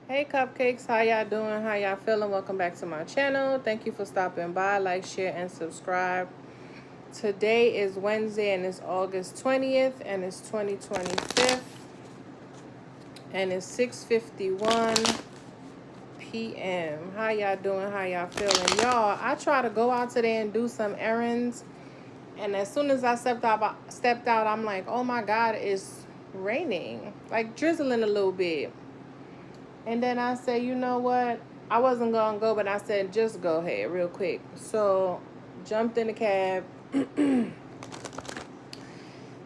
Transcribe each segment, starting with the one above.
Hey cupcakes, how y'all doing? How y'all feeling? Welcome back to my channel. Thank you for stopping by. Like, share, and subscribe. Today is Wednesday and it's August 20th and it's 2025 and it's 6:51 p.m. How y'all doing? How y'all feeling? Y'all, I try to go out today and do some errands, and as soon as I stepped out, I'm like, oh my God, it's raining, like drizzling a little bit. And then I said, you know what? I wasn't going to go, but I said, just go ahead real quick. So jumped in the cab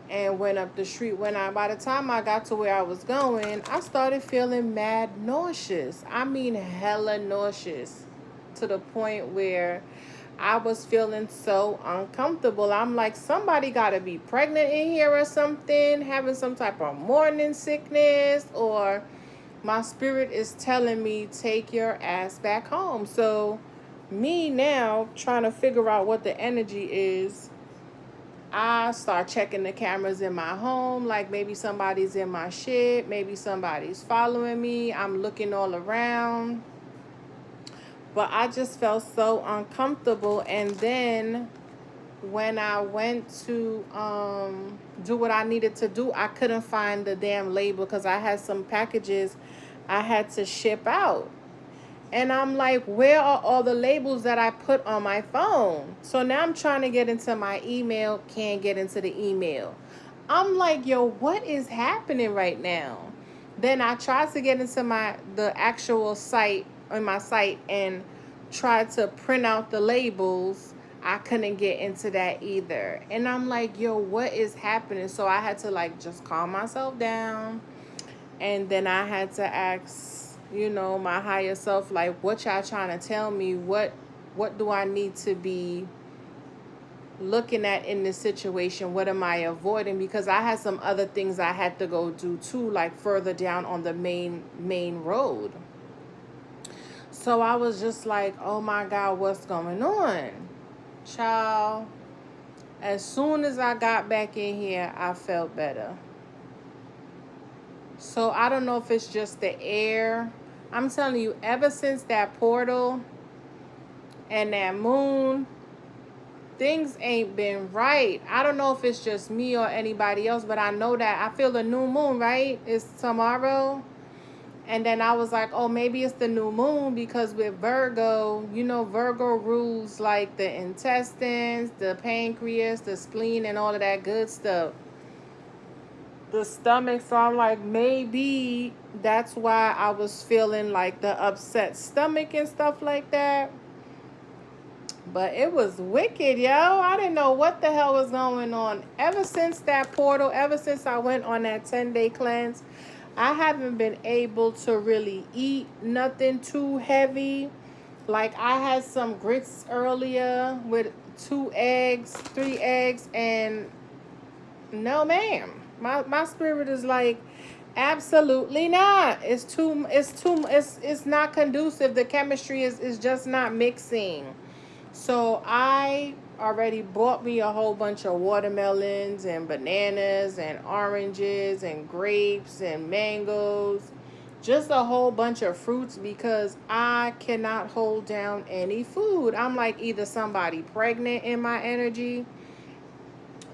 and went up the street. By the time I got to where I was going, I started feeling mad nauseous. I mean, hella nauseous, to the point where I was feeling so uncomfortable. I'm like, somebody got to be pregnant in here or something, having some type of morning sickness, or my spirit is telling me, take your ass back home. So me now trying to figure out what the energy is, I start checking the cameras in my home, like maybe somebody's in my shit, maybe somebody's following me. I'm looking all around, but I just felt so uncomfortable. And then when I went to do what I needed to do, I couldn't find the damn label because I had some packages I had to ship out. And I'm like, where are all the labels that I put on my phone? So now I'm trying to get into my email, can't get into the email. I'm like, yo, what is happening right now? Then I tried to get into the actual site on my site and tried to print out the labels. I couldn't get into that either. And I'm like, yo, what is happening? So I had to like just calm myself down. And then I had to ask, my higher self, like, what y'all trying to tell me? What do I need to be looking at in this situation? What am I avoiding? Because I had some other things I had to go do too, like further down on the main road. So I was just like, oh my God, what's going on? Child, as soon as I got back in here, I felt better. So I don't know if it's just the air. I'm telling you, ever since that portal and that moon, things ain't been right. I don't know if it's just me or anybody else, but I know that I feel the new moon, right? It's tomorrow. And then I was like, oh, maybe it's the new moon because with Virgo, Virgo rules like the intestines, the pancreas, the spleen, and all of that good stuff. The stomach. So I'm like, maybe that's why I was feeling like the upset stomach and stuff like that. But it was wicked, yo. I didn't know what the hell was going on. Ever since that portal, ever since I went on that 10-day cleanse, I haven't been able to really eat nothing too heavy. Like I had some grits earlier with 3 eggs, and no ma'am. My spirit is like, absolutely not. It's not conducive. The chemistry is just not mixing. So I already bought me a whole bunch of watermelons and bananas and oranges and grapes and mangoes. Just a whole bunch of fruits because I cannot hold down any food. I'm like either somebody pregnant in my energy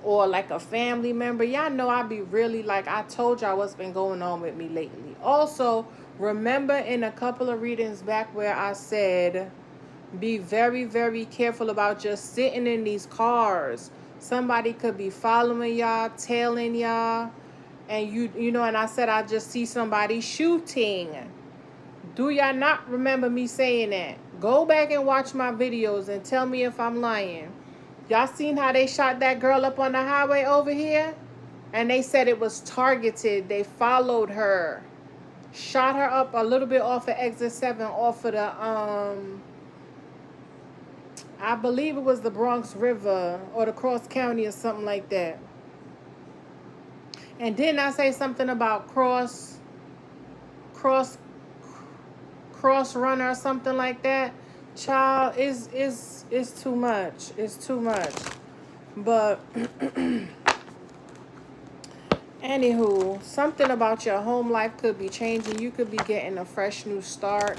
or like a family member. Y'all know I be really, like I told y'all what's been going on with me lately. Also, remember in a couple of readings back where I said, be very, very careful about just sitting in these cars. Somebody could be following y'all, tailing y'all, and and I said I just see somebody shooting. Do y'all not remember me saying that? Go back and watch my videos and tell me if I'm lying. Y'all seen how they shot that girl up on the highway over here? And they said it was targeted. They followed her. Shot her up a little bit off of exit 7, off of the, I believe it was the Bronx River or the Cross County or something like that. And didn't I say something about cross runner or something like that? Child, is too much. It's too much. But Anywho, something about your home life could be changing. You could be getting a fresh new start.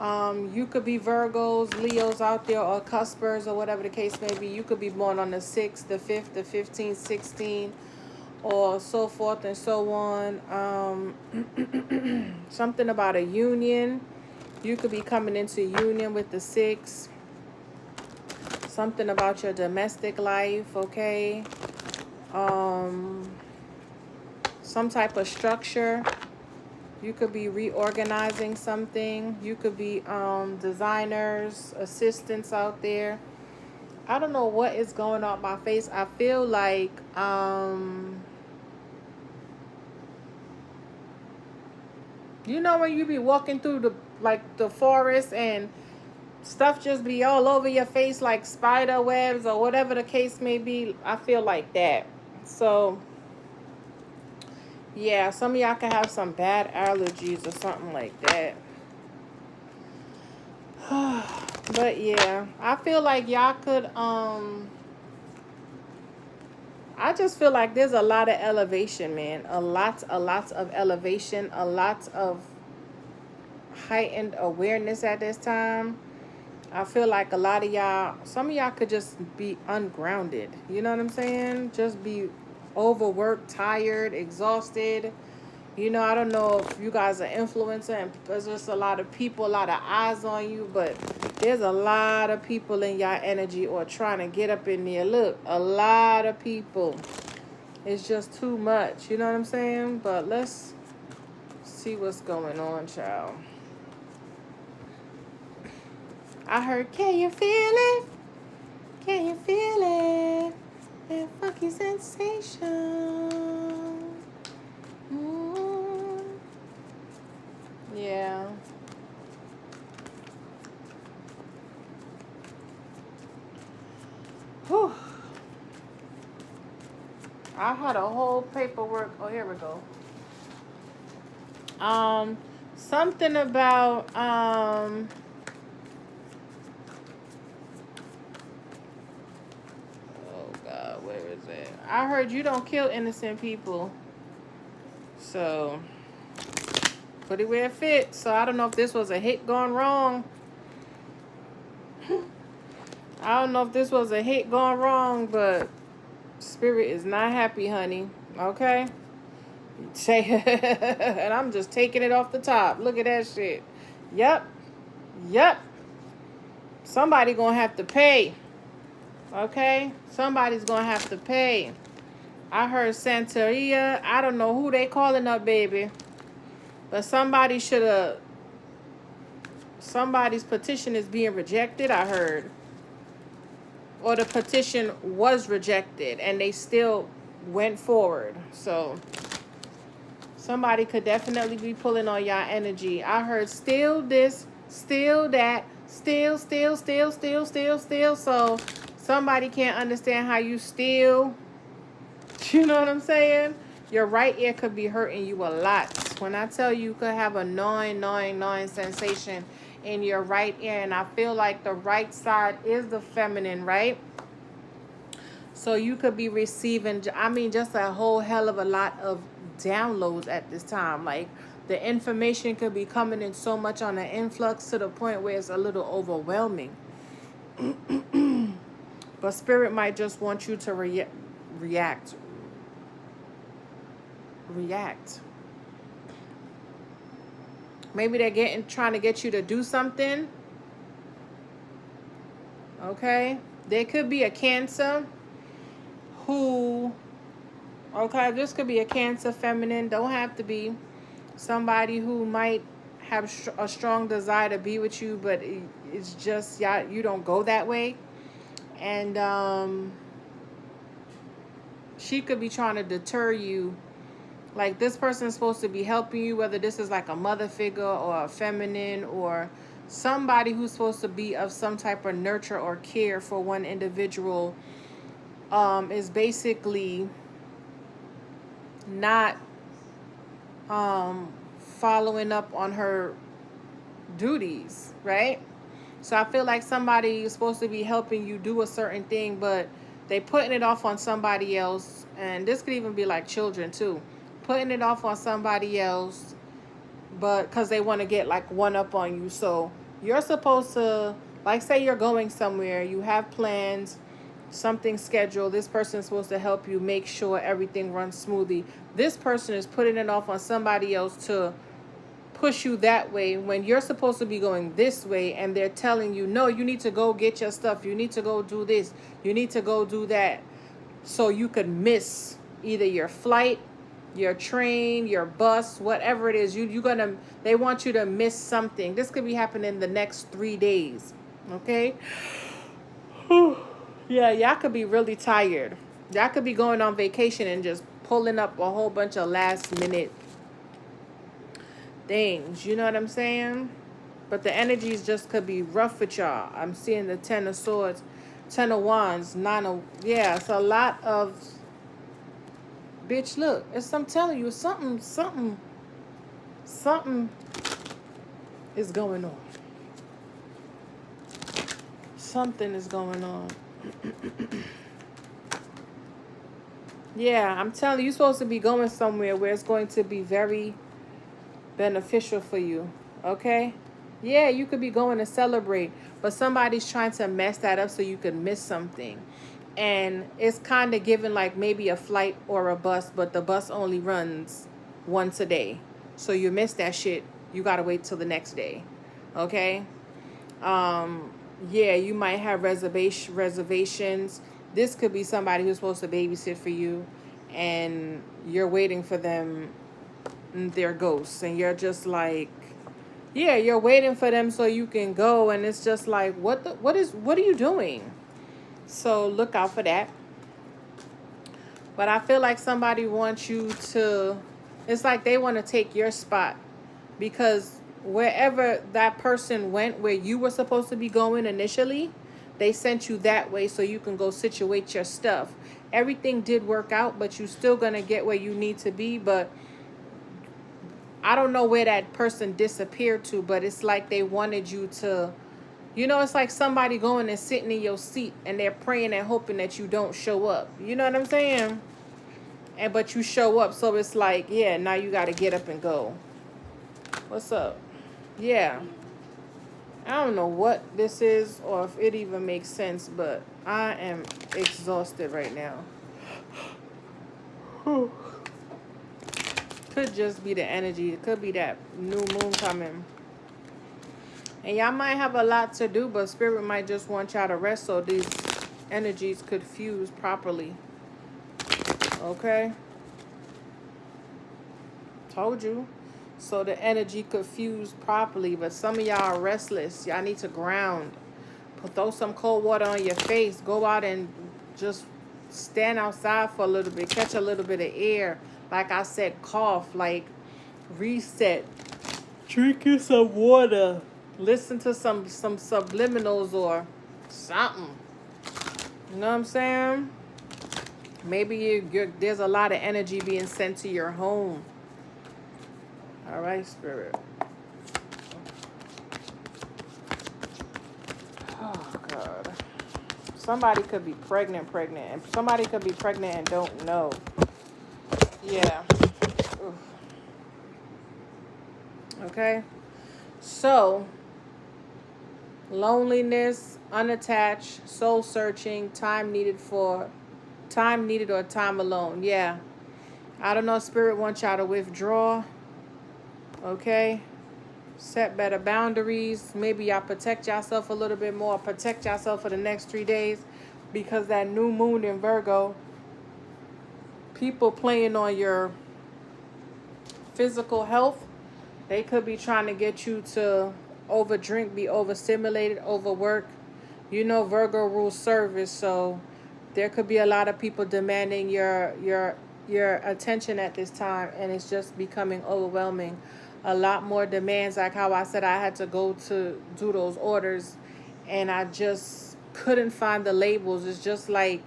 You could be Virgos, Leos out there, or Cuspers, or whatever the case may be. You could be born on the 6th, the 5th, the 15th, 16th, or so forth and so on. Something about a union. You could be coming into union with the 6. Something about your domestic life, okay? Some type of structure. You could be reorganizing something. You could be designers, assistants out there. I don't know what is going on my face. I feel like you know when you be walking through the forest and stuff just be all over your face like spider webs or whatever the case may be. I feel like that. So yeah, some of y'all can have some bad allergies or something like that. But yeah, I feel like y'all could I just feel like there's a lot of elevation, man. A lot of elevation, a lot of heightened awareness at this time. I feel like a lot of y'all, some of y'all could just be ungrounded. You know what I'm saying? Just be overworked, tired, exhausted. You know, I don't know if you guys are influencer and there's just a lot of people, a lot of eyes on you, but there's a lot of people in y'all energy or trying to get up in there. Look, a lot of people. It's just too much. You know what I'm saying? But let's see what's going on, child. I heard, can you feel it? Can you feel it? That funky sensation. Yeah. Whew. I had a whole paperwork. Oh, here we go. Something about oh God, where is it? I heard you don't kill innocent people. So put it where it fits. So I don't know if this was a hit gone wrong. I don't know if this was a hit gone wrong, but Spirit is not happy, honey. Okay? Say, and I'm just taking it off the top. Look at that shit. Yep. Somebody gonna have to pay. Okay? Somebody's gonna have to pay. I heard Santeria. I don't know who they calling up, baby. But somebody should have... Somebody's petition is being rejected, I heard. Or the petition was rejected and they still went forward. So somebody could definitely be pulling on y'all energy. I heard still this, still that, still. So somebody can't understand how you still. You know what I'm saying? Your right ear could be hurting you a lot. When I tell you could have a gnawing sensation in your right ear, and I feel like the right side is the feminine, right? So you could be receiving, I mean, just a whole hell of a lot of downloads at this time. Like the information could be coming in so much on an influx to the point where it's a little overwhelming. But Spirit might just want you to react. Maybe they're trying to get you to do something. Okay? There could be a Cancer who... Okay, this could be a Cancer feminine. Don't have to be. Somebody who might have a strong desire to be with you, but it's just you don't go that way. And she could be trying to deter you. Like this person is supposed to be helping you, whether this is like a mother figure or a feminine or somebody who's supposed to be of some type of nurture or care for one individual, is basically not following up on her duties, right? So I feel like somebody is supposed to be helping you do a certain thing, but they putting it off on somebody else. And this could even be like children too. putting it off on somebody else, but because they want to get like one up on you. So you're supposed to, like, say you're going somewhere, you have plans, something scheduled. This person is supposed to help you make sure everything runs smoothly. This person is putting it off on somebody else to push you that way when you're supposed to be going this way, and they're telling you, no, you need to go get your stuff, you need to go do this, you need to go do that, so you could miss either your flight, your train, your bus, whatever it is. They want you to miss something. This could be happening the next 3 days. Okay. Yeah, y'all could be really tired. Y'all could be going on vacation and just pulling up a whole bunch of last minute things. You know what I'm saying? But the energies just could be rough with y'all. I'm seeing the 10 of Swords, 10 of Wands, 9 of... Yeah, it's a lot of... Bitch, look. I'm telling you, something is going on. Something is going on. Yeah, I'm telling you, you're supposed to be going somewhere where it's going to be very beneficial for you. Okay? Yeah, you could be going to celebrate, but somebody's trying to mess that up so you could miss something. And it's kind of given like maybe a flight or a bus, but the bus only runs once a day. So you miss that shit. You got to wait till the next day. Okay? Yeah, you might have reservations. This could be somebody who's supposed to babysit for you, and you're waiting for them. They're ghosts, and you're just like, yeah, you're waiting for them so you can go, and it's just like, what are you doing? So look out for that. But I feel like somebody wants you to, it's like they want to take your spot, because wherever that person went, where you were supposed to be going initially, they sent you that way so you can go situate your stuff. Everything did work out, but you're still going to get where you need to be. But I don't know where that person disappeared to, but it's like they wanted you to, it's like somebody going and sitting in your seat, and they're praying and hoping that you don't show up. You know what I'm saying? But you show up, so it's like, yeah, now you got to get up and go. What's up? Yeah. I don't know what this is or if it even makes sense, but I am exhausted right now. Could just be the energy. It could be that new moon coming. And y'all might have a lot to do, but Spirit might just want y'all to rest so these energies could fuse properly. Okay? Told you. So the energy could fuse properly, but some of y'all are restless. Y'all need to ground. Throw some cold water on your face. Go out and just stand outside for a little bit. Catch a little bit of air. Like I said, cough. Like, reset. Drinking some water. Listen to some subliminals or something. You know what I'm saying? Maybe there's a lot of energy being sent to your home. All right, Spirit. Oh, God. Somebody could be pregnant, and somebody could be pregnant and don't know. Yeah. Oof. Okay. So, loneliness, unattached, soul searching, time needed or time alone. Yeah. I don't know, Spirit wants y'all to withdraw. Okay, set better boundaries. Maybe y'all protect yourself a little bit more. Protect yourself for the next 3 days, because that new moon in Virgo, people playing on your physical health, they could be trying to get you to overdrink, be overstimulated, overwork. Virgo rules service, so there could be a lot of people demanding your attention at this time, and it's just becoming overwhelming. A lot more demands, like how I said I had to go to do those orders, and I just couldn't find the labels. It's just like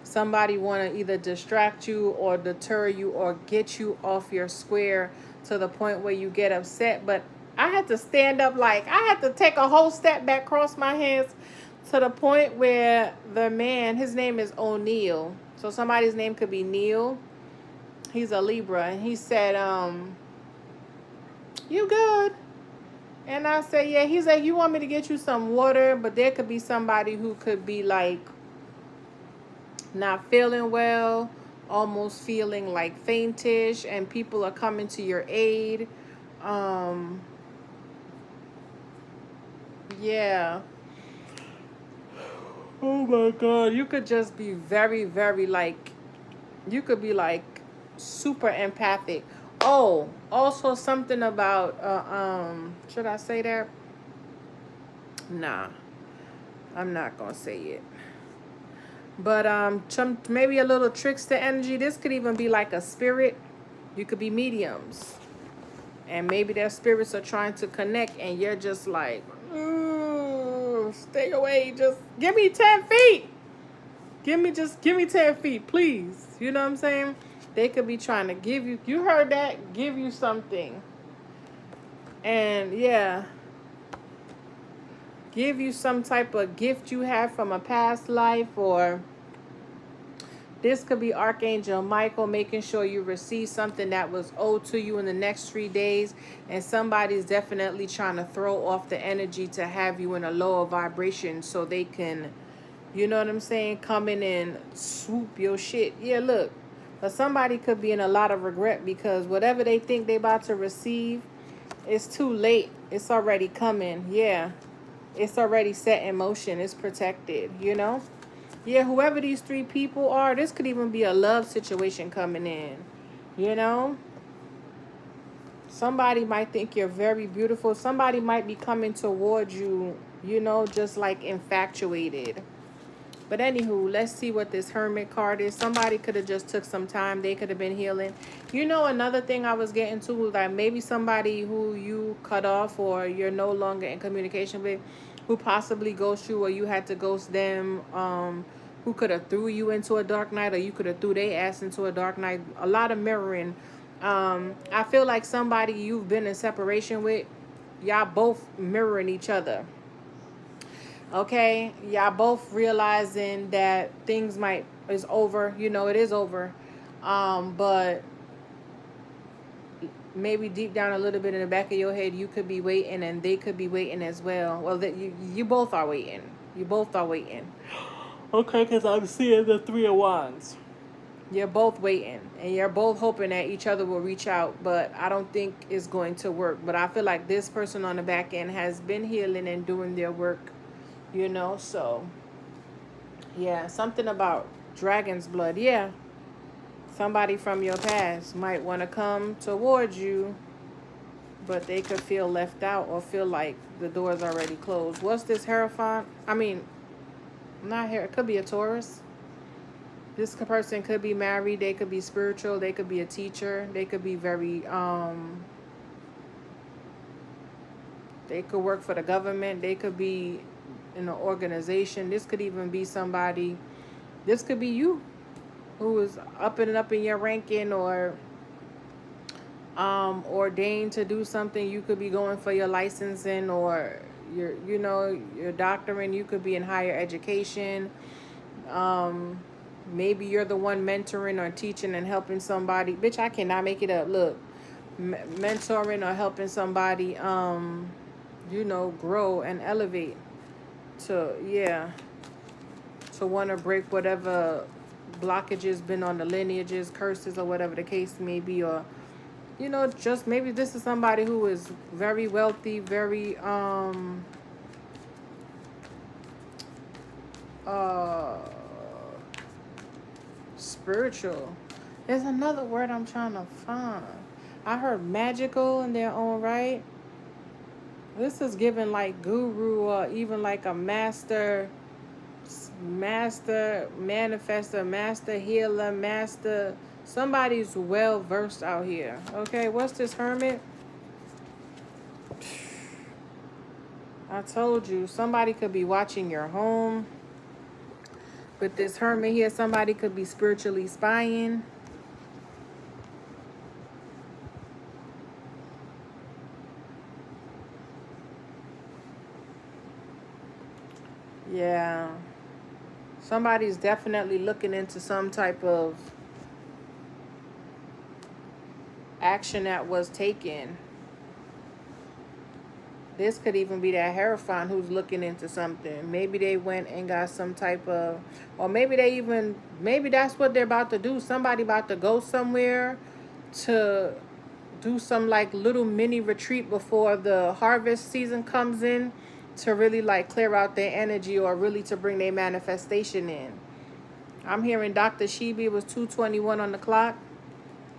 somebody want to either distract you or deter you or get you off your square to the point where you get upset. But I had to stand up, like I had to take a whole step back, cross my hands, to the point where the man, his name is O'Neill. So somebody's name could be Neil. He's a Libra, and he said, you good? And I said, yeah. He's like, you want me to get you some water? But there could be somebody who could be like not feeling well, almost feeling like faintish, and people are coming to your aid. Um, yeah. Oh my God. You could just be very, very like, you could be like super empathic. Oh, also something about, should I say that? Nah, I'm not gonna say it. But maybe a little trickster energy. This could even be like a spirit. You could be mediums, and maybe their spirits are trying to connect, and you're just like, stay away. Just give me 10 feet. Give me 10 feet, please. You know what I'm saying? They could be trying to give you. You heard that? Give you something, and yeah, give you some type of gift you have from a past life, or this could be Archangel Michael making sure you receive something that was owed to you in the next 3 days. And somebody's definitely trying to throw off the energy to have you in a lower vibration so they can, you know what I'm saying, come in and swoop your shit. Yeah, look. But somebody could be in a lot of regret because whatever they think they about to receive, it's too late. It's already coming. Yeah. It's already set in motion. It's protected, you know? Yeah, whoever these 3 people are, this could even be a love situation coming in. You know? Somebody might think you're very beautiful. Somebody might be coming towards you, you know, just like infatuated. But anywho, let's see what this Hermit card is. Somebody could have just took some time. They could have been healing. You know, another thing I was getting to was like maybe somebody who you cut off or you're no longer in communication with, who possibly ghost you or you had to ghost them, who could have threw you into a dark night or you could have threw their ass into a dark night. A lot of mirroring. I feel like somebody you've been in separation with, y'all both mirroring each other. Okay, y'all both realizing that things is over. You know, it is over. But maybe deep down a little bit in the back of your head, you could be waiting and they could be waiting as well. Well, that you both are waiting. You both are waiting. Okay, because I'm seeing the 3 of Wands. You're both waiting and you're both hoping that each other will reach out, but I don't think it's going to work. But I feel like this person on the back end has been healing and doing their work, you know. So yeah, something about dragon's blood. Yeah, somebody from your past might want to come towards you, but they could feel left out or feel like the door's already closed. What's this Hierophant? I mean, not here. It could be a Taurus. This person could be married. They could be spiritual. They could be a teacher. They could be very, they could work for the government. They could be in an organization. This could even be somebody, this could be you who is up in your ranking or ordained to do something. You could be going for your licensing or your doctorate. You could be in higher education. Maybe you're the one mentoring or teaching and helping somebody. Bitch, I cannot make it up. Look, mentoring or helping somebody, grow and elevate to want to break whatever blockages been on the lineages, curses, or whatever the case may be. Or, just maybe this is somebody who is very wealthy, very, spiritual. There's another word I'm trying to find. I heard magical in their own right. This is given like guru or even like a master manifester, master healer, master. Somebody's well versed out here. Okay, what's this Hermit? I told you, somebody could be watching your home. With this Hermit here, somebody could be spiritually spying. Yeah. Somebody's definitely looking into some type of action that was taken. This could even be that Hierophant who's looking into something. Maybe they went and got some type of, or maybe maybe that's what they're about to do. Somebody about to go somewhere to do some like little mini retreat before the harvest season comes in, to really like clear out their energy, or really to bring their manifestation in. I'm hearing Dr. Shibi was 2:21 on the clock.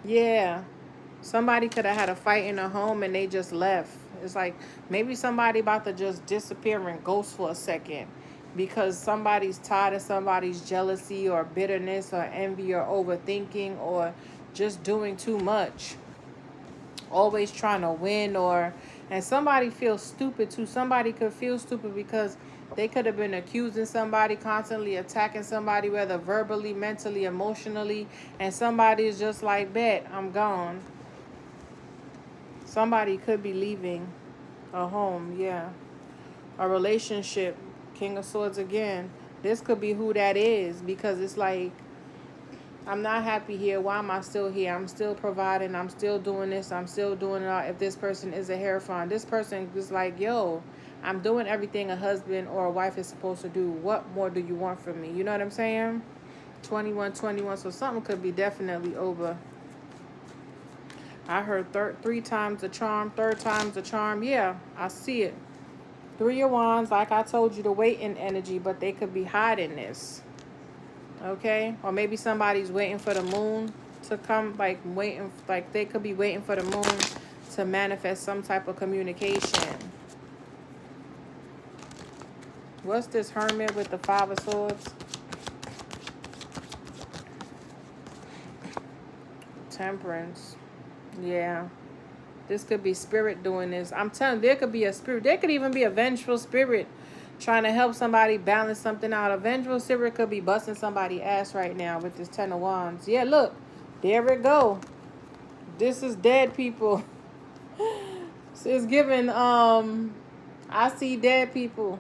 Yeah. Somebody could have had a fight in a home and they just left. It's like maybe somebody about to just disappear and ghost for a second because somebody's tired of somebody's jealousy or bitterness or envy or overthinking or just doing too much. Always trying to win, and somebody feels stupid too. Somebody could feel stupid because they could have been accusing somebody, constantly attacking somebody, whether verbally, mentally, emotionally, and somebody is just like, bet, I'm gone. Somebody could be leaving a home, yeah. A relationship, King of Swords again. This could be who that is, because it's like, I'm not happy here. Why am I still here? I'm still providing. I'm still doing this. I'm still doing it all. If this person is a Hierophant, this person is like, yo, I'm doing everything a husband or a wife is supposed to do. What more do you want from me? You know what I'm saying? 21. So something could be definitely over. I heard 3 times the charm, third time's the charm. Yeah, I see it. 3 of Wands, like I told you, the waiting energy, but they could be hiding this. Okay? Or maybe somebody's waiting for the moon to come, like they could be waiting for the moon to manifest some type of communication. What's this Hermit with the 5 of Swords? Temperance. Yeah. This could be spirit doing this. I'm telling you, there could be a spirit. There could even be a vengeful spirit trying to help somebody balance something out. A vengeful spirit could be busting somebody's ass right now with this 10 of Wands. Yeah, look. There it go. This is dead people. It's giving, I see dead people.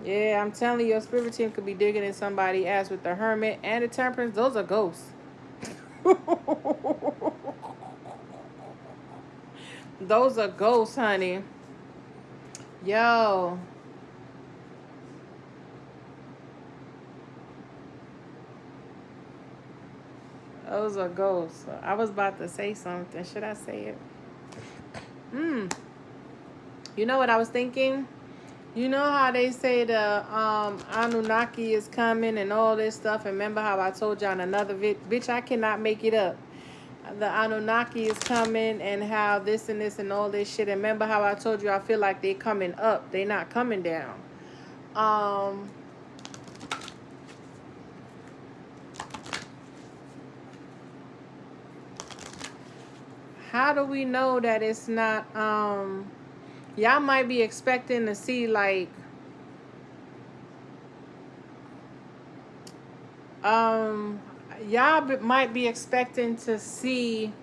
Yeah, I'm telling you, your spirit team could be digging in somebody's ass with the Hermit and the Temperance. Those are ghosts. Those are ghosts, honey. Yo. Those are ghosts. I was about to say something. Should I say it? You know what I was thinking? You know how they say the Anunnaki is coming and all this stuff? And remember how I told you on another bitch, I cannot make it up. The Anunnaki is coming and how this and all this shit. And remember how I told you I feel like they coming up. They not coming down. How do we know that it's not y'all might be expecting to see like y'all might be expecting to see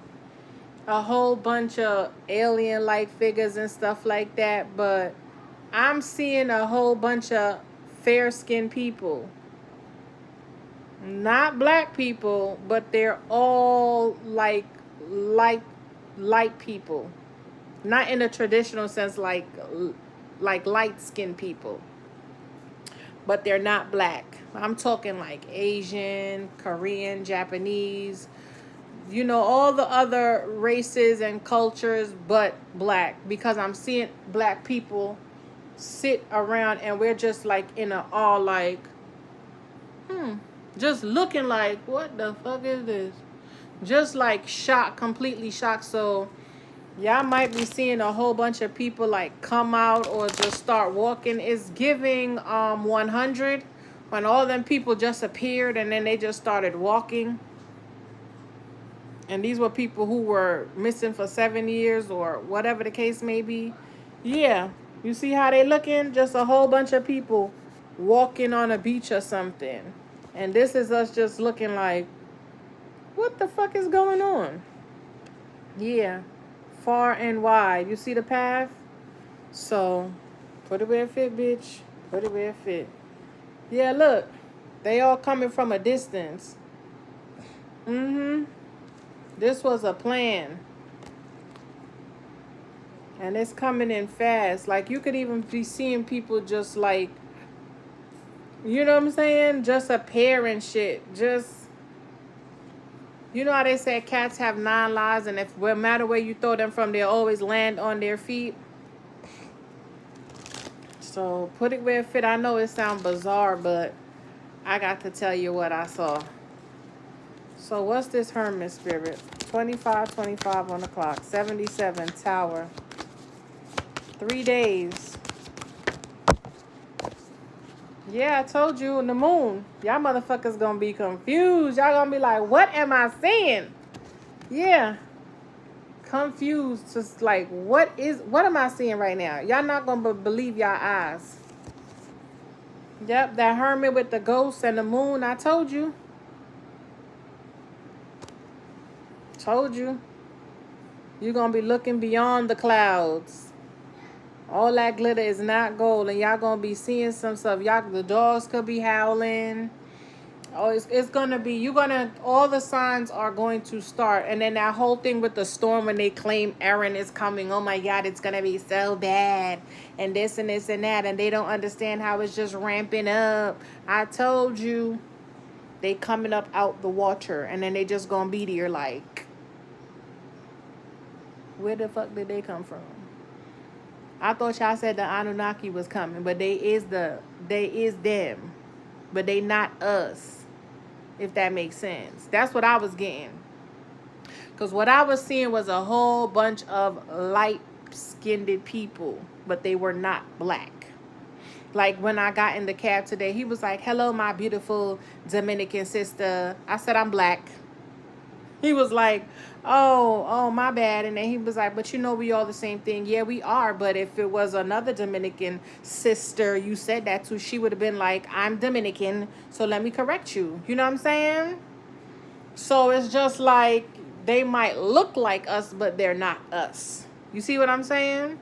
a whole bunch of alien-like figures and stuff like that, but I'm seeing a whole bunch of fair-skinned people. Not black people, but they're all like light people. Not in a traditional sense like light-skinned people. But they're not black. I'm talking like Asian, Korean, Japanese, you know, all the other races and cultures but black, because I'm seeing black people sit around and we're just like in a all like just looking like, what the fuck is this? Just like shocked, completely shocked. So y'all might be seeing a whole bunch of people like come out or just start walking. It's giving 100, when all them people just appeared and then they just started walking. And these were people who were missing for 7 years or whatever the case may be. Yeah. You see how they looking? Just a whole bunch of people walking on a beach or something. And this is us just looking like, what the fuck is going on? Yeah. Far and wide. You see the path? So, put it where it fit, bitch. Put it where it fit. Yeah, look. They all coming from a distance. This was a plan. And it's coming in fast. Like, you could even be seeing people just like, you know what I'm saying? Just appear and shit. Just, you know how they say cats have 9 lives, and if no matter where you throw them from, they'll always land on their feet. So put it where it fit. I know it sounds bizarre, but I got to tell you what I saw. So what's this Hermit spirit? 25 on the clock. 77 Tower. 3 days. Yeah, I told you in the moon. Y'all motherfuckers gonna be confused. Y'all gonna be like, what am I seeing? Yeah. Confused. Just like, what am I seeing right now? Y'all not gonna believe y'all eyes. Yep, that Hermit with the ghosts and the moon. I told you. Told you. You're gonna be looking beyond the clouds. All that glitter is not gold, and y'all gonna be seeing some stuff. Y'all, the dogs could be howling. Oh, it's gonna be, all the signs are going to start. And then that whole thing with the storm when they claim Aaron is coming. Oh my God, it's gonna be so bad. And this and this and that. And they don't understand how it's just ramping up. I told you, they coming up out the water. And then they just gonna be there like, where the fuck did they come from? I thought y'all said the Anunnaki was coming, but they is them. But they not us. If that makes sense. That's what I was getting. Because what I was seeing was a whole bunch of light-skinned people, but they were not black. Like when I got in the cab today, he was like, hello, my beautiful Dominican sister. I said, I'm black. He was like, oh, my bad. And then he was like, but you know, we all the same thing. Yeah, we are. But if it was another Dominican sister you said that to, she would have been like, I'm Dominican, so let me correct you. You know what I'm saying? So it's just like they might look like us, but they're not us. You see what I'm saying?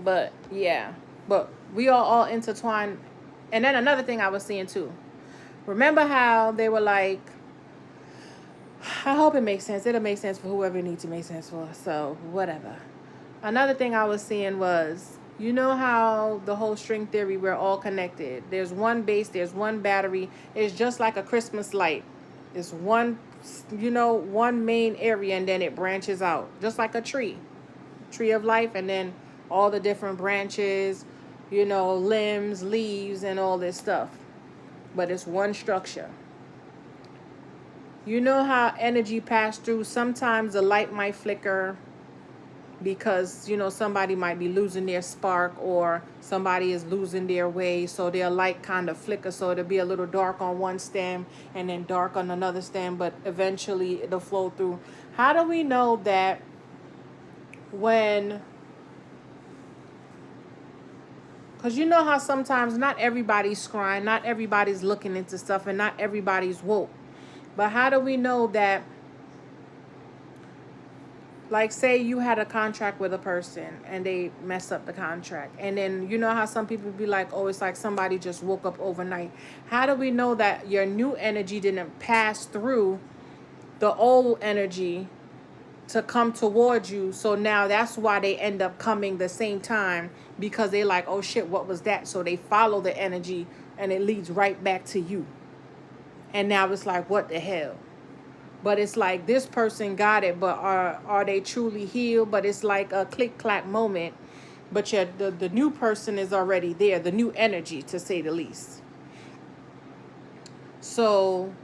But yeah, but we are all intertwined. And then another thing I was seeing too. Remember how they were like, I hope it makes sense. It'll make sense for whoever it needs to make sense for. So, whatever. Another thing I was seeing was, you know how the whole string theory, we're all connected. There's one base, there's one battery. It's just like a Christmas light. It's one, one main area, and then it branches out. Just like a tree. Tree of life, and then all the different branches, limbs, leaves, and all this stuff. But it's one structure. You know how energy pass through? Sometimes the light might flicker because, somebody might be losing their spark or somebody is losing their way. So their light kind of flicker. So it'll be a little dark on one stem and then dark on another stem. But eventually it'll flow through. How do we know that when... Because you know how sometimes not everybody's scrying, not everybody's looking into stuff, and not everybody's woke. But how do we know that, like, say you had a contract with a person and they mess up the contract. And then you know how some people be like, oh, it's like somebody just woke up overnight. How do we know that your new energy didn't pass through the old energy to come towards you? So now that's why they end up coming the same time, because they like, oh shit, what was that? So they follow the energy and it leads right back to you. And now it's like, what the hell? But it's like this person got it, but are they truly healed? But it's like a click-clack moment. But the new person is already there, the new energy, to say the least. So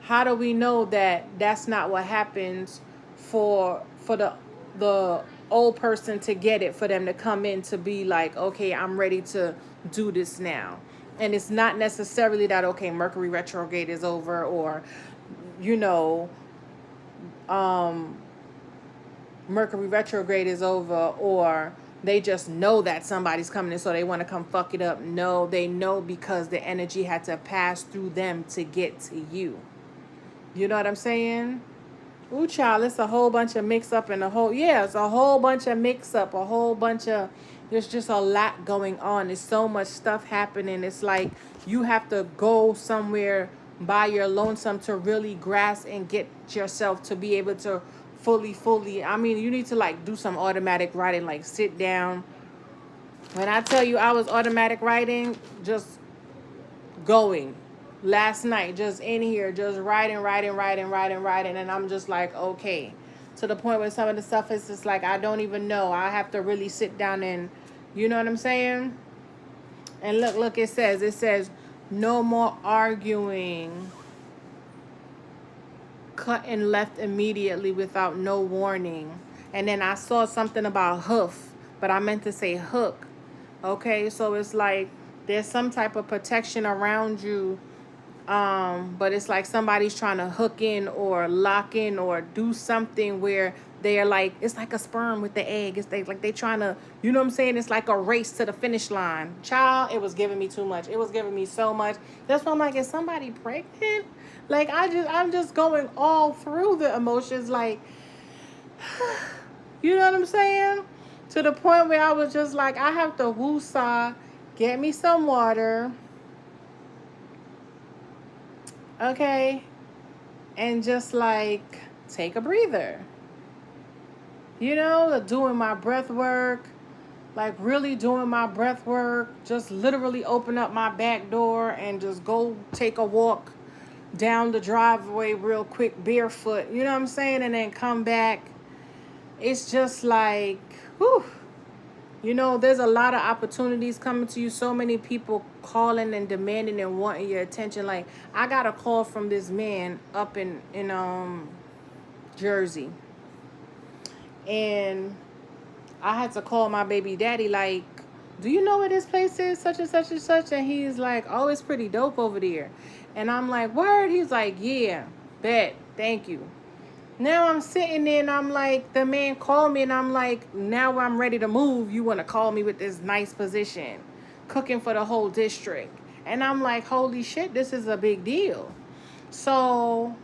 how do we know that that's not what happens for the old person to get it, for them to come in to be like, okay, I'm ready to do this now? And it's not necessarily that, okay, Mercury retrograde is over, or, Mercury retrograde is over, or they just know that somebody's coming in, so they want to come fuck it up. No, they know because the energy had to pass through them to get to you. You know what I'm saying? Ooh, child, it's a whole bunch of mix-up and it's a whole bunch of mix-up, there's just a lot going on. There's so much stuff happening. It's like you have to go somewhere by your lonesome to really grasp and get yourself to be able to fully, I mean, you need to like do some automatic writing, like sit down. When I tell you I was automatic writing, just going last night, just in here, just writing, and I'm just like, okay, to the point where some of the stuff is just like I don't even know. I have to really sit down and, you know what I'm saying. And look, it says no more arguing, cut and left immediately without no warning. And then I saw something about hoof, but I meant to say hook. Okay, so it's like there's some type of protection around you, but it's like somebody's trying to hook in or lock in or do something where they're like, it's like a sperm with the egg. It's they trying to, you know what I'm saying? It's like a race to the finish line. Child, it was giving me too much. It was giving me so much. That's why I'm like, is somebody pregnant? Like I'm just going all through the emotions, like, you know what I'm saying? To the point where I was just like, I have to woosah, get me some water, okay, and just like take a breather. You know, doing my breath work, like really doing my breath work, just literally open up my back door and just go take a walk down the driveway real quick barefoot, you know what I'm saying, and then come back. It's just like, whew. You know, there's a lot of opportunities coming to you. So many people calling and demanding and wanting your attention. Like, I got a call from this man up in Jersey. And I had to call my baby daddy, like, do you know where this place is? Such and such and such. And he's like, oh, it's pretty dope over there. And I'm like, word? He's like, yeah, bet. Thank you. Now I'm sitting there and I'm like, the man called me and I'm like, now I'm ready to move. You want to call me with this nice position, cooking for the whole district. And I'm like, holy shit, this is a big deal. So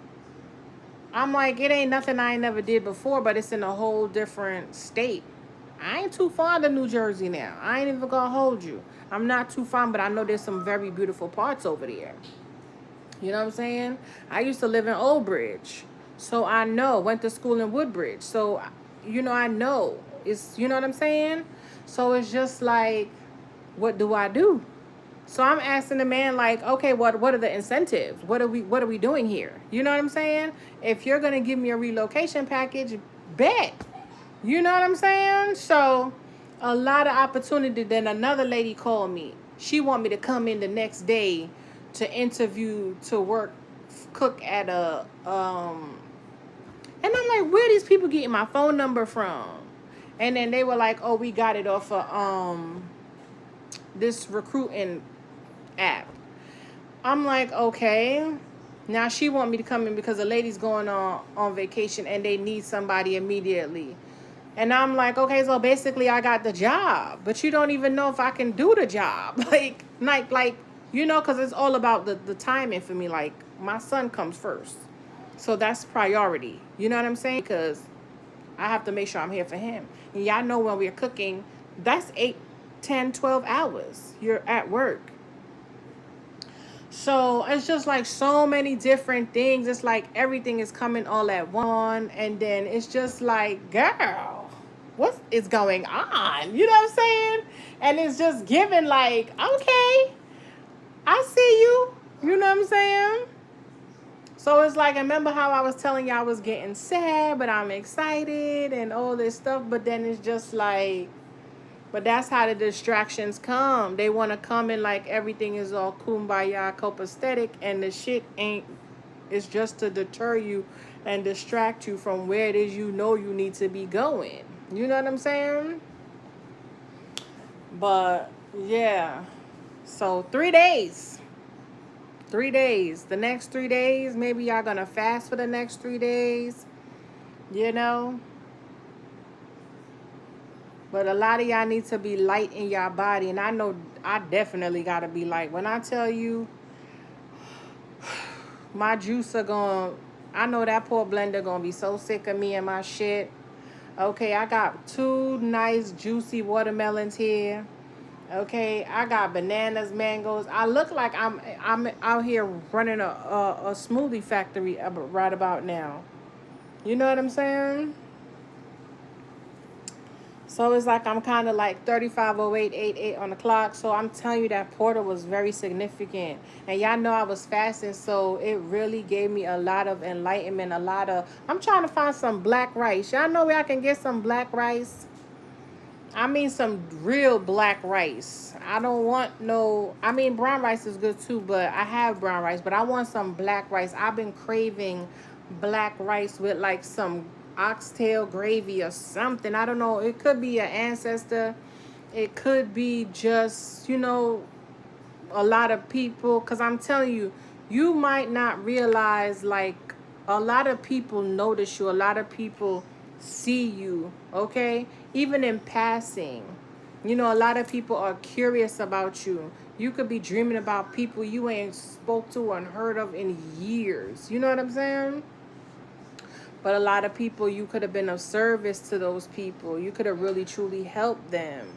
I'm like, it ain't nothing I ain't never did before, but it's in a whole different state. I ain't too fond of New Jersey now. I ain't even gonna hold you. I'm not too fond, but I know there's some very beautiful parts over there. You know what I'm saying? I used to live in Old Bridge. So I know, went to school in Woodbridge. So, you know, I know. It's, you know what I'm saying? So it's just like, what do I do? So I'm asking the man, like, okay, what are the incentives? What are we doing here? You know what I'm saying? If you're gonna give me a relocation package, bet. You know what I'm saying? So a lot of opportunity. Then another lady called me. She want me to come in the next day to interview to work, cook at a and I'm like, where are these people getting my phone number from? And then they were like, oh, we got it off of this recruiting app. I'm like, okay. Now she want me to come in because the lady's going on vacation and they need somebody immediately. And I'm like, okay, so basically I got the job, but you don't even know if I can do the job. like, you know, because it's all about the timing for me. Like, my son comes first. So that's priority. You know what I'm saying? Because I have to make sure I'm here for him. And y'all know when we're cooking, that's 8, 10, 12 hours. You're at work. So it's just like so many different things. It's like everything is coming all at once. And then it's just like, girl, what is going on? You know what I'm saying? And it's just giving like, okay, I see you. You know what I'm saying? So it's like, I remember how I was telling y'all I was getting sad, but I'm excited and all this stuff. But then it's just like, but that's how the distractions come. They want to come in like everything is all kumbaya, copacetic, and the shit ain't. It's just to deter you and distract you from where it is you know you need to be going. You know what I'm saying? But yeah. So 3 days. 3 days. The next 3 days, maybe y'all gonna fast for the next 3 days. You know? But a lot of y'all need to be light in y'all body. And I know I definitely gotta be light. When I tell you my juice are gonna, I know that poor blender gonna be so sick of me and my shit. Okay, I got 2 nice juicy watermelons here. Okay, I got bananas, mangoes. I look like I'm out here running a smoothie factory right about now. You know what I'm saying? So it's like I'm kind of like 350888 on the clock. So I'm telling you that portal was very significant. And y'all know I was fasting, so it really gave me a lot of enlightenment, a lot of... I'm trying to find some black rice. Y'all know where I can get some black rice? I mean some real black rice. I don't want no... I mean, brown rice is good too, but I have brown rice. But I want some black rice. I've been craving black rice with like some oxtail gravy or something. I don't know. It could be an ancestor. It could be just, a lot of people. Because I'm telling you, you might not realize, like, a lot of people notice you. A lot of people see you, okay? Even in passing. A lot of people are curious about you. You could be dreaming about people you ain't spoke to or heard of in years. You know what I'm saying? But a lot of people, you could have been of service to those people. You could have really, truly helped them.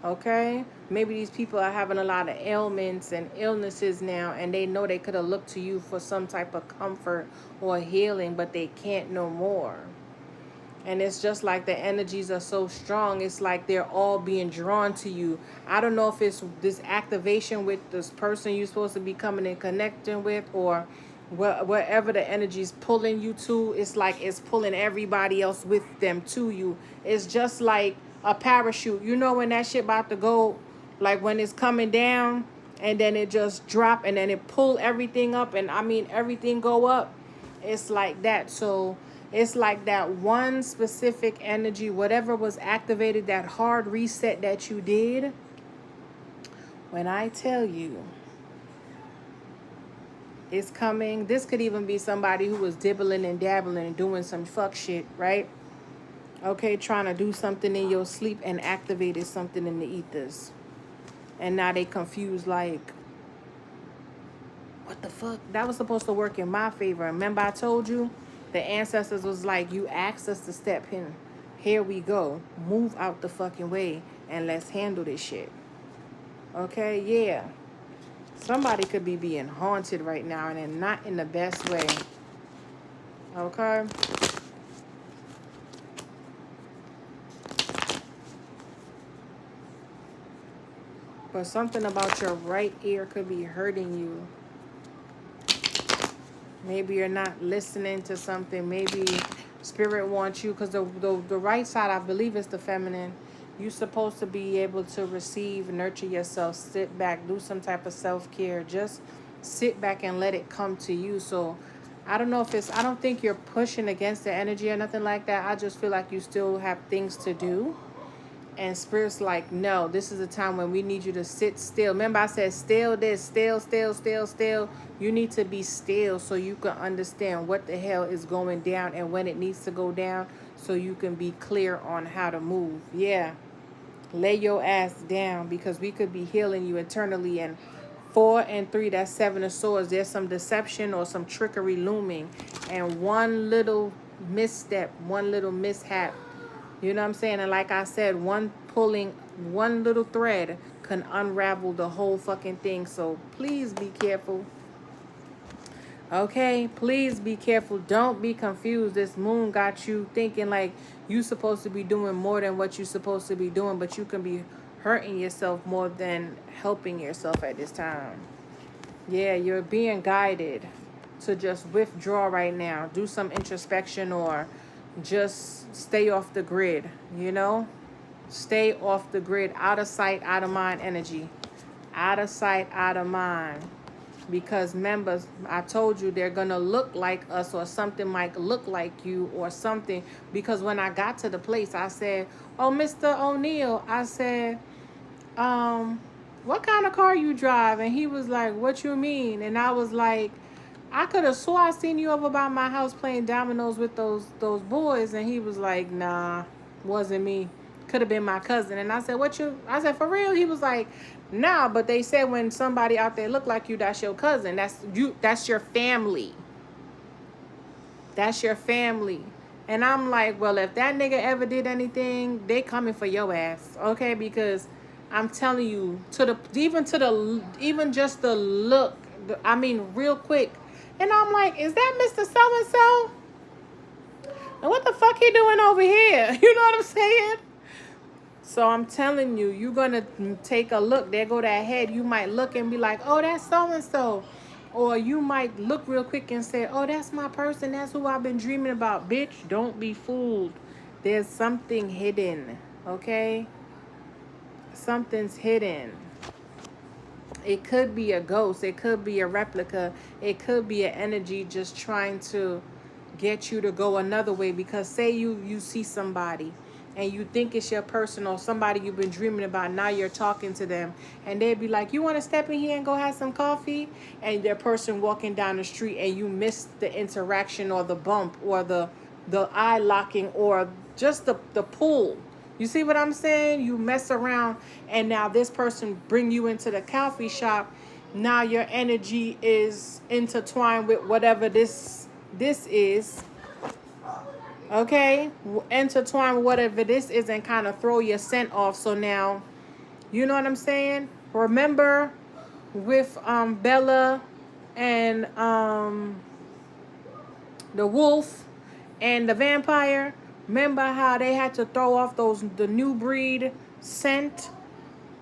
Okay? Maybe these people are having a lot of ailments and illnesses now, and they know they could have looked to you for some type of comfort or healing, but they can't no more. And it's just like the energies are so strong. It's like they're all being drawn to you. I don't know if it's this activation with this person you're supposed to be coming and connecting with, or wherever the energy's pulling you to. It's like it's pulling everybody else with them to you. It's just like a parachute. You know when that shit about to go, like when it's coming down and then it just drop and then it pull everything up, and I mean everything go up. It's like that. So it's like that one specific energy, whatever was activated, that hard reset that you did. When I tell you it's coming, this could even be somebody who was dibbling and dabbling and doing some fuck shit, right? Okay, trying to do something in your sleep and activated something in the ethers. And now they confused, like, what the fuck? That was supposed to work in my favor. Remember I told you? The ancestors was like, you asked us to step in. Here we go. Move out the fucking way and let's handle this shit. Okay, yeah. Somebody could be being haunted right now, and then not in the best way. Okay? But something about your right ear could be hurting you. Maybe you're not listening to something. Maybe spirit wants you, because the right side, I believe, is the feminine. You're supposed to be able to receive, nurture yourself, sit back, do some type of self-care. Just sit back and let it come to you. So I don't know if it's... I don't think you're pushing against the energy or nothing like that. I just feel like you still have things to do. And Spirit's like, no, this is a time when we need you to sit still. Remember I said still this, still. You need to be still so you can understand what the hell is going down and when it needs to go down, so you can be clear on how to move. Yeah. Lay your ass down, because we could be healing you eternally. And 4 and 3, that's 7 of swords. There's some deception or some trickery looming. And one little misstep, one little mishap, you know what I'm saying? And like I said, one little thread can unravel the whole fucking thing. So please be careful. Okay? Please be careful. Don't be confused. This moon got you thinking like you're supposed to be doing more than what you're supposed to be doing, but you can be hurting yourself more than helping yourself at this time. Yeah, you're being guided to just withdraw right now. Do some introspection, or just stay off the grid, Stay off the grid. Out of sight, out of mind energy. Out of sight, out of mind. Because members, I told you they're going to look like us, or something might look like you or something. Because when I got to the place, I said, oh, Mr. O'Neill, I said, what kind of car you drive? And he was like, what you mean? And I was like, I could have swore I seen you over by my house playing dominoes with those boys. And he was like, nah, wasn't me. Could have been my cousin. And I said, I said, for real? He was like, nah, but they said when somebody out there look like you, that's your cousin. That's your family. That's your family. And I'm like, well, if that nigga ever did anything, they coming for your ass. Okay? Because I'm telling you, even just the look, I mean, real quick. And I'm like, is that Mr. So-and-so? And what the fuck he doing over here? You know what I'm saying? So I'm telling you, you're going to take a look. There go that head. You might look and be like, oh, that's so-and-so. Or you might look real quick and say, oh, that's my person. That's who I've been dreaming about. Bitch, don't be fooled. There's something hidden, okay? Something's hidden. It could be a ghost. It could be a replica. It could be an energy just trying to get you to go another way. Because say you see somebody and you think it's your person or somebody you've been dreaming about. Now you're talking to them and they'd be like, you want to step in here and go have some coffee? And their person walking down the street and you missed the interaction or the bump or the eye locking or just the pull. You see what I'm saying? You mess around and now this person bring you into the coffee shop. Now your energy is intertwined with whatever this is. Okay? Intertwine with whatever this is and kind of throw your scent off. So now, you know what I'm saying? Remember with Bella and the wolf and the vampire? Remember how they had to throw off the new breed scent?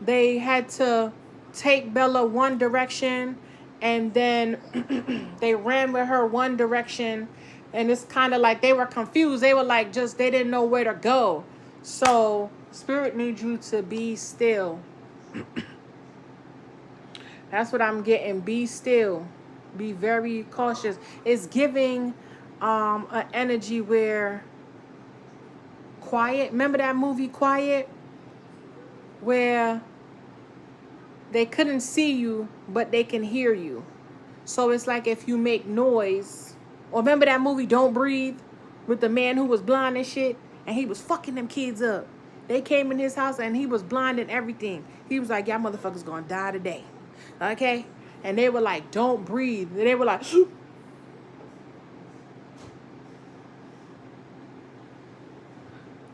They had to take Bella one direction and then they ran with her one direction. And it's kind of like they were confused. They were like they didn't know where to go. So Spirit needs you to be still. That's what I'm getting. Be still. Be very cautious. It's giving an energy where Quiet. Remember that movie Quiet? Where they couldn't see you, but they can hear you. So it's like if you make noise. Or remember that movie Don't Breathe? With the man who was blind and shit? And he was fucking them kids up. They came in his house and he was blind and everything. He was like, y'all motherfuckers gonna die today. Okay? And they were like, don't breathe. And they were like...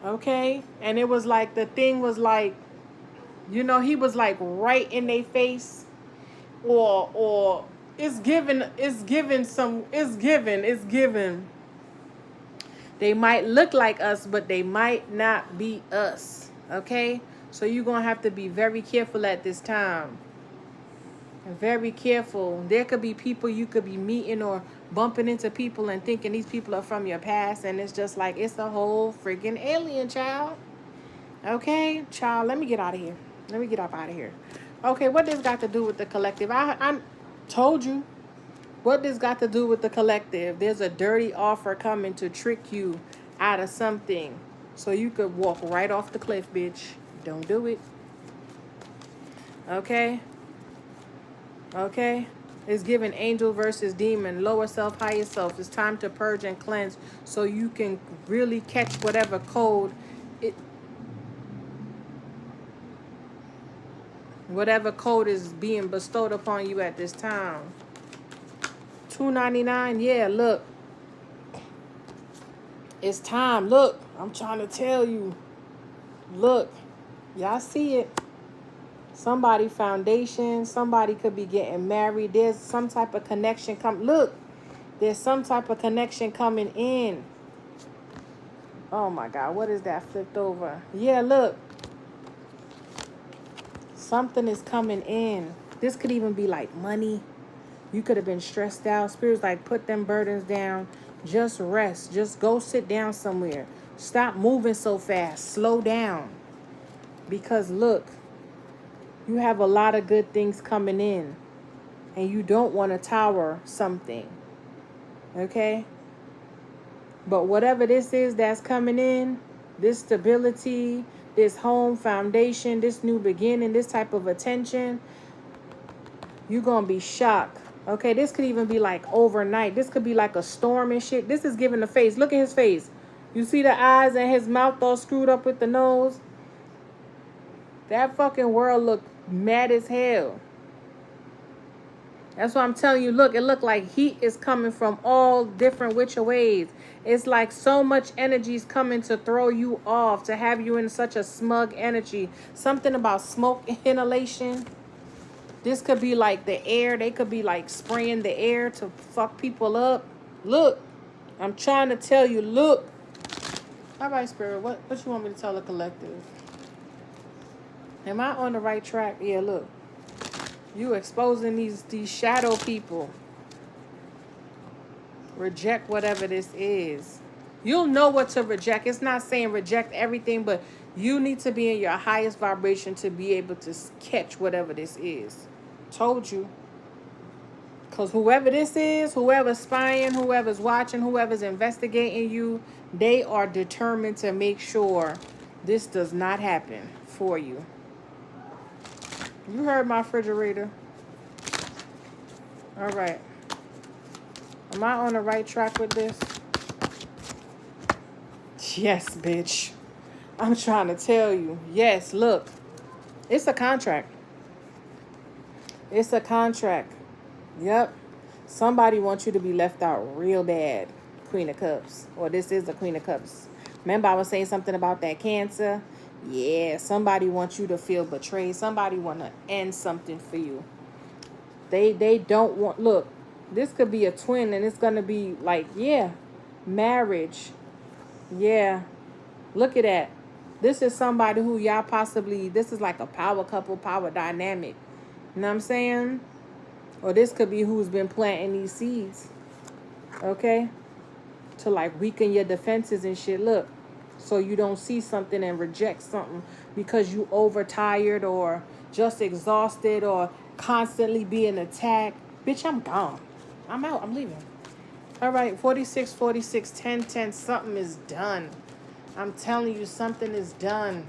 Okay, and it was like the thing was like, you know, he was like right in their face, or it's given. They might look like us, but they might not be us. Okay, so you're gonna have to be very careful at this time. Very careful. There could be people you could be meeting or bumping into people and thinking these people are from your past, and it's just like it's a whole freaking alien, child. Okay, child, let me get out of here. Let me get up out of here. Okay, what this got to do with the collective? I told you. What this got to do with the collective? There's a dirty offer coming to trick you out of something. So you could walk right off the cliff, bitch. Don't do it. Okay? Okay? It's giving angel versus demon, lower self, higher self. It's time to purge and cleanse so you can really catch whatever code whatever code is being bestowed upon you at this time. $2.99. Yeah, look. It's time. Look, I'm trying to tell you. Look. Y'all see it. Somebody foundation. Somebody could be getting married. There's some type of connection Look. There's some type of connection coming in. Oh my God. What is that flipped over? Yeah, look. Something is coming in. This could even be like money. You could have been stressed out. Spirit's like, put them burdens down. Just rest. Just go sit down somewhere. Stop moving so fast. Slow down. Because look, you have a lot of good things coming in. And you don't want to tower something. Okay? But whatever this is that's coming in, this stability, this home foundation, this new beginning, this type of attention, you're going to be shocked. Okay, this could even be like overnight. This could be like a storm and shit. This is giving the face. Look at his face. You see the eyes and his mouth all screwed up with the nose? That fucking world look mad as hell. That's what I'm telling you. Look, it looked like heat is coming from all different which ways. It's like so much energy is coming to throw you off, to have you in such a smug energy. Something about smoke inhalation. This could be like the air. They could be like spraying the air to fuck people up. Look, I'm trying to tell you, look. All right, Spirit, what you want me to tell the collective? Am I on the right track? Yeah, look. You exposing these shadow people. Reject whatever this is. You'll know what to reject. It's not saying reject everything, but you need to be in your highest vibration to be able to catch whatever this is. Told you. Because whoever this is, whoever's spying, whoever's watching, whoever's investigating you, they are determined to make sure this does not happen for you. You heard my refrigerator. All right. Am I on the right track with this? Yes, bitch. I'm trying to tell you. Yes, look. It's a contract. It's a contract. Yep. Somebody wants you to be left out real bad. Queen of Cups. Or this is the Queen of Cups. Remember I was saying something about that Cancer? Yeah, somebody wants you to feel betrayed. Somebody want to end something for you. They don't want... Look, this could be a twin and it's going to be like, yeah, marriage. Yeah. Look at that. This is somebody who y'all possibly... This is like a power couple, power dynamic. You know what I'm saying? Or this could be who's been planting these seeds. Okay? To like weaken your defenses and shit. Look. So you don't see something and reject something because you overtired or just exhausted or constantly being attacked. Bitch, I'm gone. I'm out. I'm leaving. All right. 46, 46, 10, 10. Something is done. I'm telling you, something is done.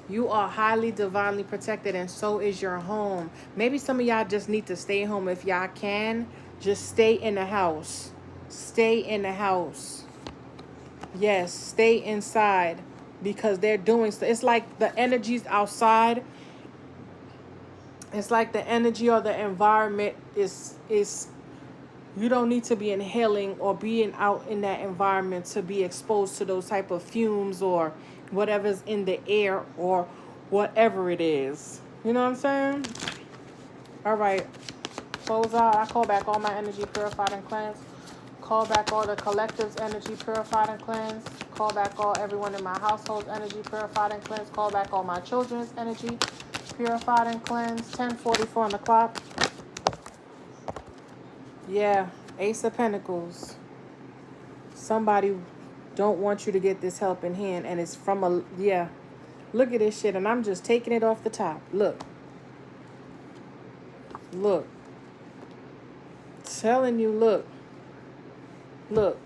You are highly divinely protected, and so is your home. Maybe some of y'all just need to stay home if y'all can. Just stay in the house. Stay in the house. Yes, stay inside because they're doing so. It's like the energies outside. It's like the energy or the environment is you don't need to be inhaling or being out in that environment to be exposed to those type of fumes or whatever's in the air or whatever it is. You know what I'm saying? All right. Close out. I call back all my energy purified and cleansed. Call back all the collective's energy purified and cleansed. Call back all everyone in my household's energy purified and cleansed. Call back all my children's energy purified and cleansed. 10:44 on the clock. Yeah, Ace of Pentacles. Somebody don't want you to get this helping hand, and it's from a, yeah. Look at this shit, and I'm just taking it off the top. Look. Look. Telling you, look. Look.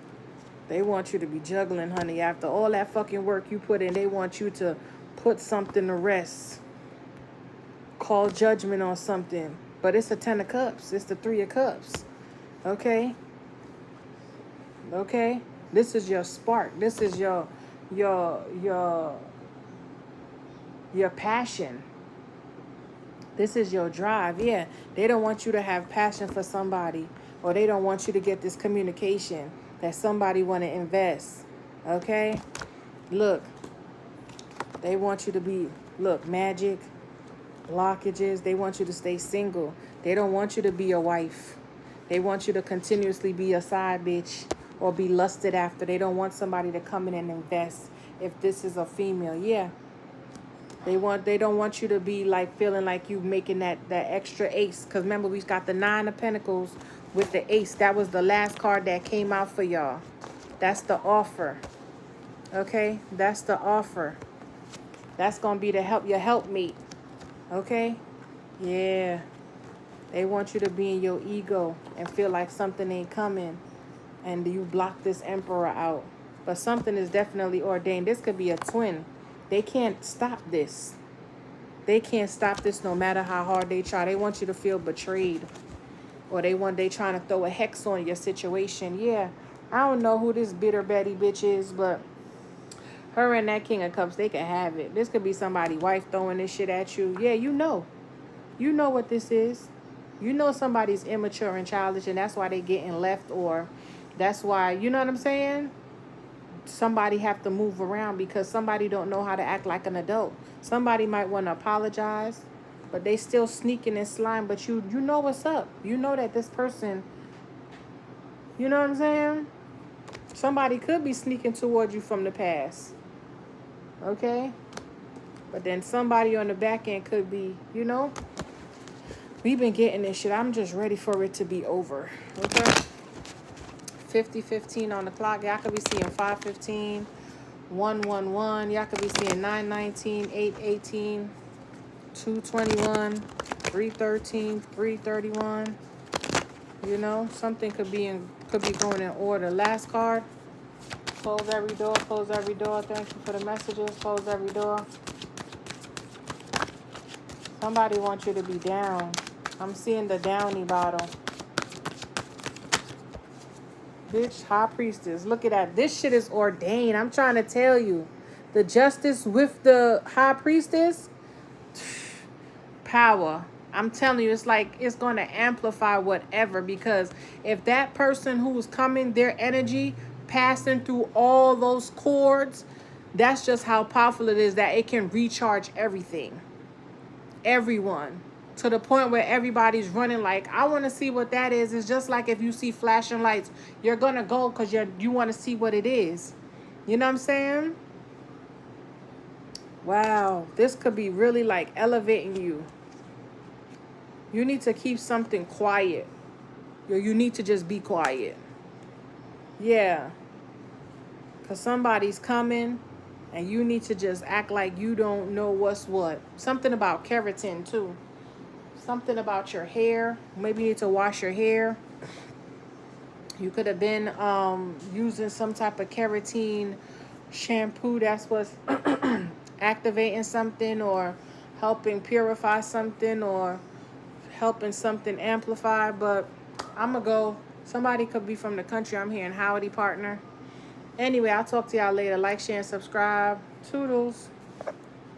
They want you to be juggling, honey. After all that fucking work you put in, they want you to put something to rest. Call judgment on something. But it's a 10 of Cups. It's the 3 of Cups. Okay? Okay? This is your spark. This is your passion. This is your drive. Yeah, they don't want you to have passion for somebody, or they don't want you to get this communication that somebody want to invest. Okay? Look. They want you to be, look, magic, blockages. They want you to stay single. They don't want you to be a wife. They want you to continuously be a side bitch or be lusted after. They don't want somebody to come in and invest if this is a female. Yeah. They don't want you to be like feeling like you making that extra ace. Because remember, we got the 9 of Pentacles with the ace. That was the last card that came out for y'all. That's the offer. Okay? That's the offer. That's going to be your helpmate. Okay? Yeah. They want you to be in your ego and feel like something ain't coming. And you block this emperor out. But something is definitely ordained. This could be a twin. They can't stop this. They can't stop this no matter how hard they try. They want you to feel betrayed. Or they trying to throw a hex on your situation. Yeah. I don't know who this bitter Betty bitch is, but her and that King of Cups, they can have it. This could be somebody's wife throwing this shit at you. Yeah, you know. You know what this is. You know somebody's immature and childish, and that's why they getting left or That's why, you know what I'm saying? Somebody have to move around because somebody don't know how to act like an adult. Somebody might want to apologize, but they still sneaking and slime. But you know what's up. You know that this person, you know what I'm saying? Somebody could be sneaking towards you from the past. Okay? But then somebody on the back end could be, you know, we've been getting this shit. I'm just ready for it to be over. Okay? 50:15 on the clock. Y'all could be seeing 5:15, 1:11. Y'all could be seeing 9:19, 8:18, 2:21, 3:13, 3:31. You know, something could be going in order. Last card. Close every door. Close every door. Thank you for the messages. Close every door. Somebody wants you to be down. I'm seeing the downy bottle. Bitch, high priestess. Look at that. This shit is ordained. I'm trying to tell you. The justice with the high priestess. Power. I'm telling you, it's like it's going to amplify whatever. Because if that person who's coming, their energy passing through all those cords, that's just how powerful it is that it can recharge everything. Everyone. To the point where everybody's running like, I want to see what that is. It's just like if you see flashing lights, you're going to go because you want to see what it is. You know what I'm saying? Wow. This could be really like elevating you. You need to keep something quiet. You need to just be quiet. Yeah. Because somebody's coming and you need to just act like you don't know what's what. Something about keratin too. Something about your hair. Maybe you need to wash your hair. You could have been using some type of keratin shampoo that's what's activating something or helping purify something or helping something amplify. But I'm going to go. Somebody could be from the country. I'm hearing howdy partner. Anyway, I'll talk to y'all later. Like, share, and subscribe. Toodles.